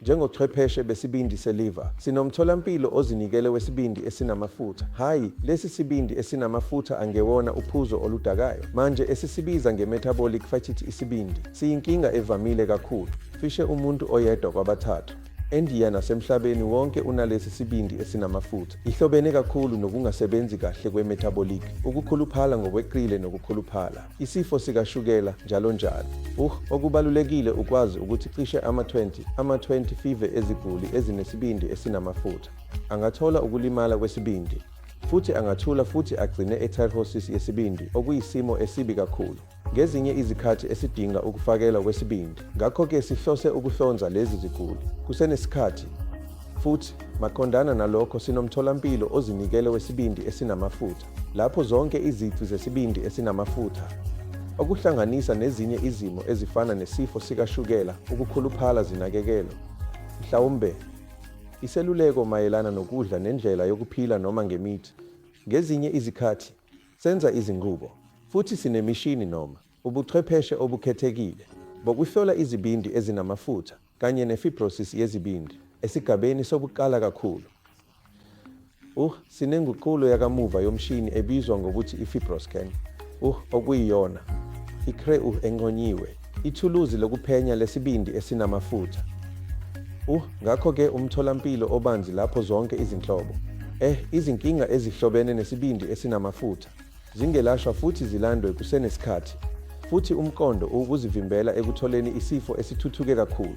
Njengochwepheshe besibindi seliver, sinomtholampilo ozinikele wesibindi esinamafutha. Hhayi, lesi sibindi esinamafutha angewona uphuzo oludakayo. Manje esisibiza nge-metabolic fatty isibindi, siyinkinga evamile kakhulu. Cishe umuntu oyedwa kwabathathu eNdiya nasemhlabeni wonke unalesi sibindi esinamafutha. Ihlobene kakhulu nokungasebenzi kahle kwe-metabolic, ukukhuluphala ngokweqile nokukhuluphala, isifo sikashukela, njalo njalo. Okubalulekile ukwazi ukuthi cishe ama-20 five eziguli ezinesibindi esinamafutha angathola ukulimala kwesibindi, futhi angathula futhi agcine e-cirrhosis yesibindi, okuyisimo esibi kakhulu. Ngezinye izikhathi esidinga ukufakelwa kwesibindi. Ngakho-ke sihlose ukuhlonza lezi ziguli kusenesikhathi. Futhi, maqondana nalokho sinomtholampilo ozinikele wesibindi esinamafutha, lapho zonke izici zesibindi esinamafutha, okuhlanganisa nezinye izimo ezifana nesifo sikashukela, ukukhuluphala zinakekelwa. Mhlawumbe, iseluleko mayelana nokudla nendlela yokuphila noma ngemithi. Ngezinye izikhathi, senza izinqubo, futhi sinemishini noma ubuchwepheshe obukhethekile bokuhlola izibindi ezinamafutha kanye ne-fibrosis yezibindi esigabeni sokuqala kakhulu. Sinenguqulo yakamuva yomshini ebizwa ngokuthi i-FibroScan, okuyiyona i-CRE enqonyiwe, ithuluzi lokuphenya lesibindi esinamafutha. Ngakho-ke umtholampilo obanzi lapho zonke izinhlobo izinkinga ezihlobene nesibindi esinamafutha zingelashwa futhi zilandwe kusenesikhathi, futhi umqondo ukuzivimbela ekutholeni isifo esithuthuke kakhulu.